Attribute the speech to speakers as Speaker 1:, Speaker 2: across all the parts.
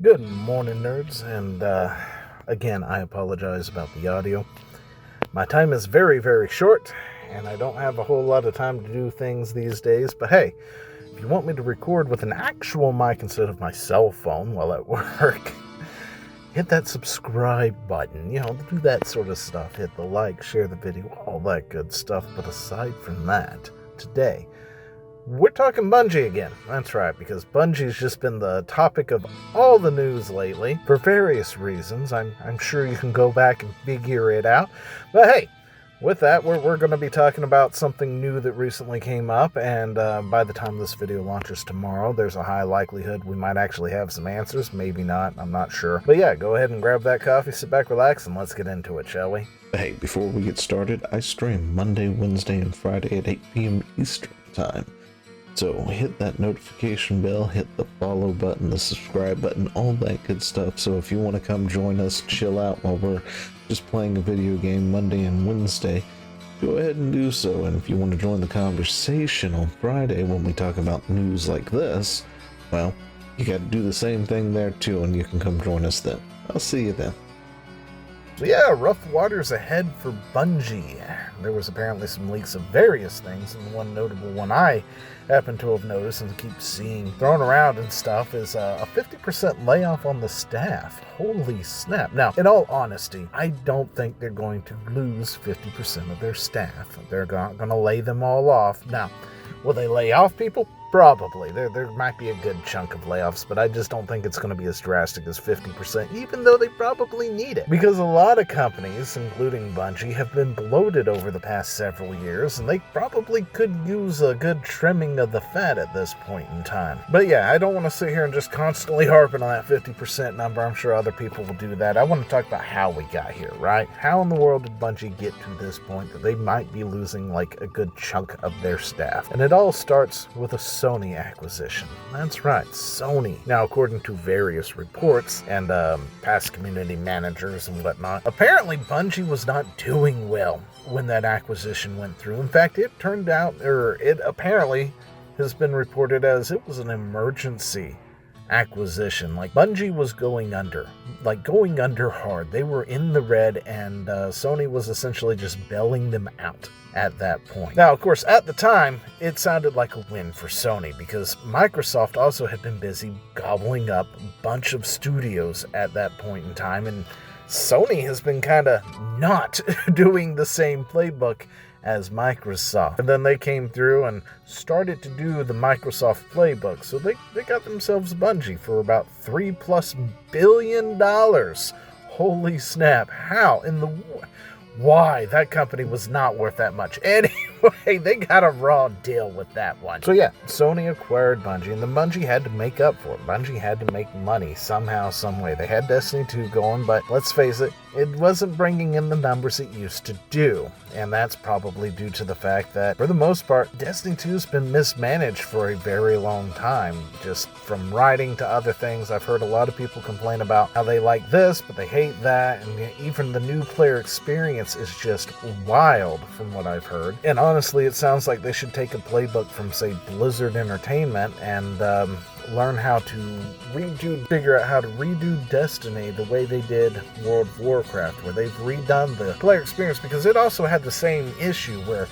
Speaker 1: Good morning, nerds, and again, I apologize about the audio. My time is very, very short, and I don't have a whole lot of time to do things these days, but hey, if you want me to record with an actual mic instead of my cell phone while at work, hit that subscribe button, do that sort of stuff. Hit the like, share the video, all that good stuff, but aside from that, today, we're talking Bungie again. That's right, because Bungie's just been the topic of all the news lately for various reasons. I'm sure you can go back and figure it out. But hey, with that, we're going to be talking about something new that recently came up, and by the time this video launches tomorrow, there's a high likelihood we might actually have some answers. Maybe not, I'm not sure. But yeah, go ahead and grab that coffee, sit back, relax, and let's get into it, shall we?
Speaker 2: Hey, before we get started, I stream Monday, Wednesday, and Friday at 8 p.m. Eastern Time. So hit that notification bell, hit the follow button, the subscribe button, all that good stuff. So if you want to come join us, chill out while we're just playing a video game Monday and Wednesday, go ahead and do so. And if you want to join the conversation on Friday when we talk about news like this, well, you got to do the same thing there too, and you can come join us then. I'll see you then.
Speaker 1: So yeah, rough waters ahead for Bungie. There was apparently some leaks of various things, and the one notable one I happen to have noticed and keep seeing thrown around and stuff is a 50% layoff on the staff. Holy snap. Now, in all honesty, I don't think they're going to lose 50% of their staff. They're going to lay them all off. Now, will they lay off people? Probably. There might be a good chunk of layoffs, but I just don't think it's going to be as drastic as 50%, even though they probably need it. Because a lot of companies, including Bungie, have been bloated over the past several years, and they probably could use a good trimming of the fat at this point in time. But yeah, I don't want to sit here and just constantly harping on that 50% number. I'm sure other people will do that. I want to talk about how we got here, right? How in the world did Bungie get to this point that they might be losing like a good chunk of their staff? And it all starts with a Sony acquisition. That's right, Sony. Now, according to various reports and past community managers and whatnot, apparently Bungie was not doing well when that acquisition went through. In fact, it turned out, or it apparently has been reported as it was an emergency acquisition. Like, Bungie was going under hard. They were in the red, and Sony was essentially just bailing them out at that point. Now, of course, at the time, it sounded like a win for Sony because Microsoft also had been busy gobbling up a bunch of studios at that point in time, and Sony has been kind of not doing the same playbook as Microsoft. And then they came through and started to do the Microsoft playbook. So they got themselves Bungie for about $3+ billion. Holy snap. How in the... Why? That company was not worth that much. Anyway, they got a raw deal with that one. So yeah, Sony acquired Bungie, and then Bungie had to make up for it. Bungie had to make money somehow, some way. They had Destiny 2 going, but let's face it, it wasn't bringing in the numbers it used to do. And that's probably due to the fact that, for the most part, Destiny 2 has been mismanaged for a very long time. Just from writing to other things, I've heard a lot of people complain about how they like this, but they hate that, and even the new player experience is just wild from what I've heard. And honestly, it sounds like they should take a playbook from, say, Blizzard Entertainment and learn how to figure out how to redo Destiny the way they did World of Warcraft, where they've redone the player experience, because it also had the same issue where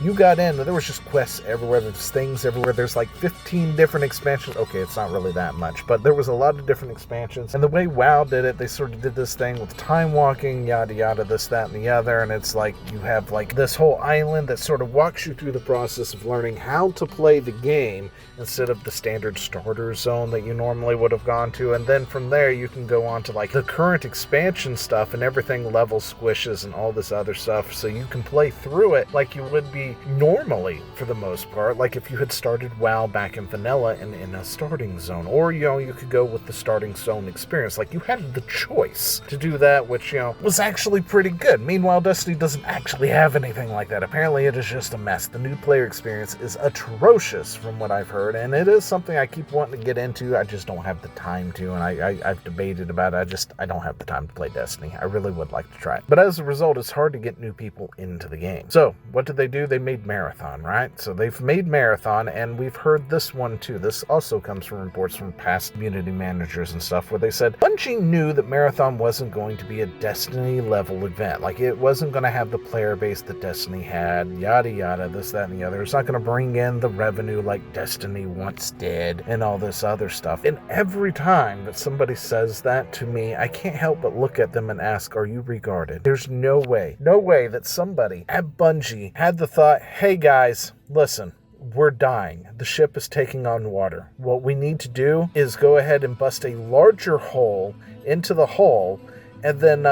Speaker 1: you got in, there was just quests everywhere, there's things everywhere, there's like 15 different expansions. Okay, it's not really that much, but there was a lot of different expansions. And the way WoW did it, they sort of did this thing with time walking, yada yada, this, that, and the other, and it's like you have like this whole island that sort of walks you through the process of learning how to play the game instead of the standard starter zone that you normally would have gone to. And then from there you can go on to like the current expansion stuff, and everything level squishes and all this other stuff, so you can play through it like you would be normally for the most part, like if you had started WoW back in vanilla and in a starting zone, or you could go with the starting zone experience. Like, you had the choice to do that, which was actually pretty good. Meanwhile, Destiny doesn't actually have anything like that. Apparently it is just a mess. The new player experience is atrocious from what I've heard, and it is something I keep wanting to get into. I just don't have the time to, and I've debated about it. I don't have the time to play Destiny. I really would like to try it, but as a result, it's hard to get new people into the game. So what did? They they made Marathon, right? So they've made Marathon, and we've heard this one too. This also comes from reports from past community managers and stuff where they said Bungie knew that Marathon wasn't going to be a Destiny level event. Like, it wasn't going to have the player base that Destiny had, yada yada, this, that, and the other. It's not going to bring in the revenue like Destiny once did and all this other stuff. And every time that somebody says that to me, I can't help but look at them and ask, are you regarded? There's no way that somebody at Bungie had the thought, hey guys, listen, we're dying. The ship is taking on water. What we need to do is go ahead and bust a larger hole into the hull, and then,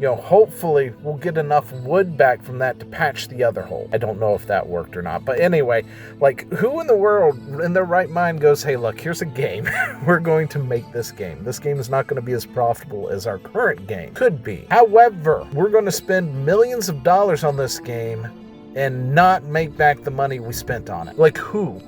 Speaker 1: hopefully we'll get enough wood back from that to patch the other hole. I don't know if that worked or not. But anyway, like, who in the world in their right mind goes, hey, look, here's a game. We're going to make this game. This game is not going to be as profitable as our current game could be. However, we're going to spend millions of dollars on this game and not make back the money we spent on it. Like, who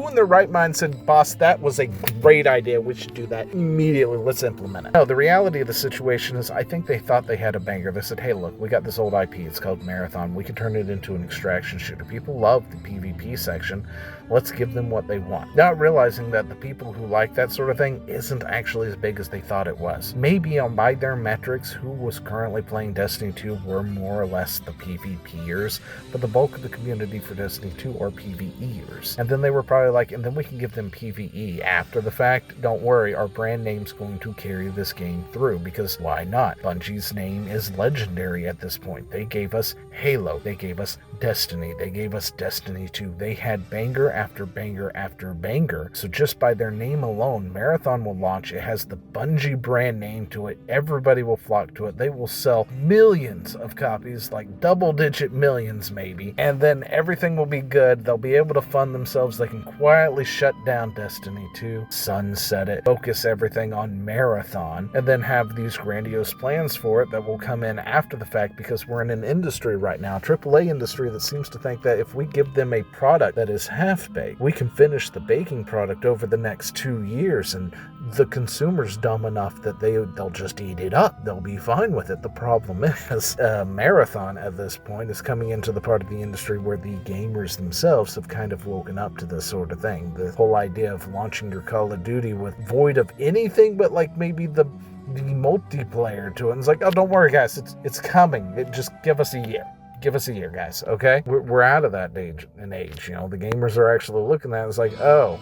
Speaker 1: in their right mind said, boss, that was a great idea, we should do that immediately, let's implement it? No, the reality of the situation is, I think they thought they had a banger. They said, hey, look, we got this old IP, it's called Marathon, we can turn it into an extraction shooter. People love the PvP section, let's give them what they want. Not realizing that the people who like that sort of thing isn't actually as big as they thought it was. Maybe by their metrics, who was currently playing Destiny 2 were more or less the PvPers, but the bulk of the community for Destiny 2 are PvEers. And then they were probably like, and then we can give them PvE after the fact. Don't worry, our brand name's going to carry this game through, because why not? Bungie's name is legendary at this point. They gave us Halo, they gave us Destiny, they gave us Destiny 2. They had banger after banger after banger. So just by their name alone, Marathon will launch. It has the Bungie brand name to it. Everybody will flock to it. They will sell millions of copies, like double-digit millions maybe. And then everything will be good. They'll be able to fund themselves. They can quietly shut down Destiny 2, sunset it, focus everything on Marathon, and then have these grandiose plans for it that will come in after the fact, because we're in an industry right now, AAA industry, that seems to think that if we give them a product that is half-baked, we can finish the baking product over the next 2 years, and the consumer's dumb enough that they'll just eat it up. They'll be fine with it. The problem is, Marathon at this point is coming into the part of the industry where the gamers themselves have kind of woken up to this sort of thing. The whole idea of launching your Call of Duty with void of anything but like maybe the multiplayer to it. And it's like, oh, don't worry guys, it's coming. Just give us a year. Give us a year, guys, okay? We're out of that age. You know, the gamers are actually looking at it. It's like, oh,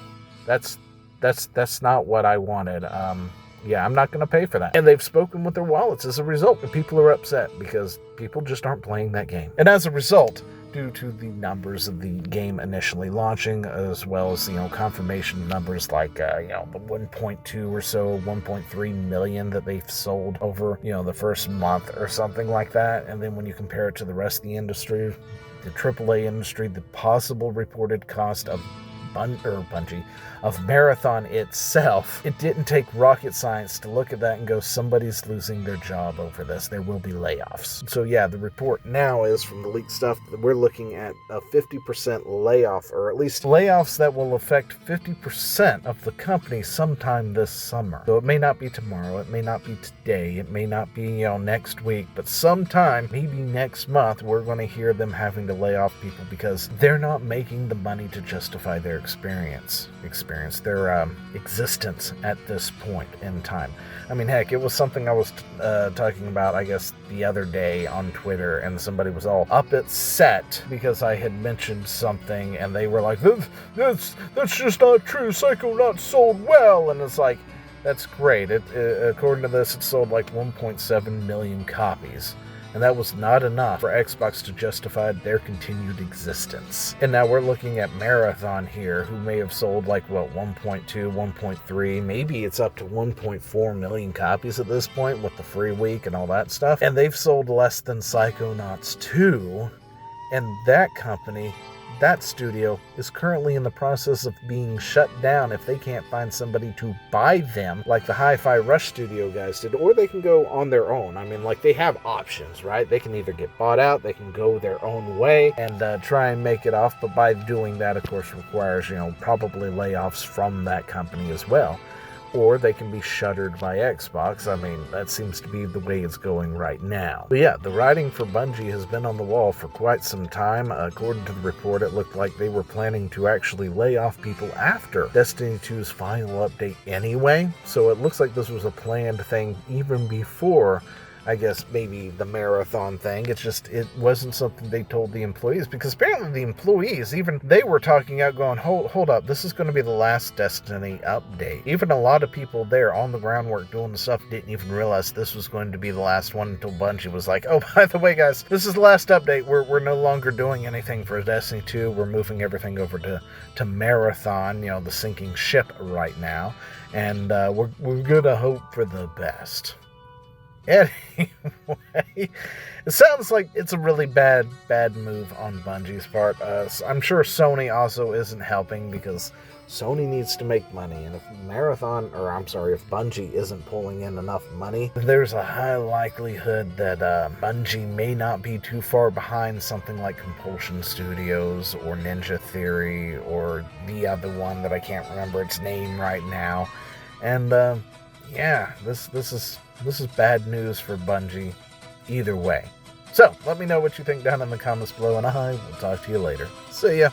Speaker 1: that's not what I wanted. Yeah, I'm not going to pay for that. And they've spoken with their wallets as a result. And people are upset because people just aren't playing that game. And as a result, due to the numbers of the game initially launching, as well as, confirmation numbers like, the 1.2 or so, 1.3 million that they've sold over, the first month or something like that. And then when you compare it to the rest of the industry, the AAA industry, the possible reported cost of Bungie, of Marathon itself, it didn't take rocket science to look at that and go, somebody's losing their job over this. There will be layoffs. So yeah, the report now is, from the leaked stuff, that we're looking at a 50% layoff, or at least layoffs that will affect 50% of the company sometime this summer. So it may not be tomorrow, it may not be today, it may not be, next week, but sometime, maybe next month, we're going to hear them having to lay off people because they're not making the money to justify their their existence at this point in time. I mean, heck, it was something I was talking about, I guess, the other day on Twitter, and somebody was all upset because I had mentioned something, and they were like, that's just not true, Psycho not sold well, and it's like, that's great. According to this, it sold like 1.7 million copies. And that was not enough for Xbox to justify their continued existence. And now we're looking at Marathon here, who may have sold like, 1.2, 1.3, maybe it's up to 1.4 million copies at this point with the free week and all that stuff. And they've sold less than Psychonauts 2, and that company, that studio, is currently in the process of being shut down if they can't find somebody to buy them, like the Hi-Fi Rush studio guys did, or they can go on their own. I mean, like, they have options, right? They can either get bought out, they can go their own way and try and make it off, but by doing that, of course, requires, probably layoffs from that company as well. or they can be shuttered by Xbox. I mean, that seems to be the way it's going right now. But yeah, the writing for Bungie has been on the wall for quite some time. According to the report, it looked like they were planning to actually lay off people after Destiny 2's final update anyway. So it looks like this was a planned thing even before, I guess, maybe the marathon thing. It wasn't something they told the employees, because apparently the employees, even they were talking out going, hold up, this is going to be the last Destiny update. Even a lot of people there on the groundwork doing the stuff didn't even realize this was going to be the last one until Bungie was like, oh, by the way, guys, this is the last update. We're no longer doing anything for Destiny 2. We're moving everything over to Marathon, the sinking ship right now. And we're going to hope for the best. Anyway, it sounds like it's a really bad move on Bungie's part. I'm sure Sony also isn't helping, because Sony needs to make money, and if Bungie isn't pulling in enough money, there's a high likelihood that Bungie may not be too far behind something like Compulsion Studios or Ninja Theory or the other one that I can't remember its name right now. And yeah, this is bad news for Bungie either way. So, let me know what you think down in the comments below, and I will talk to you later. See ya!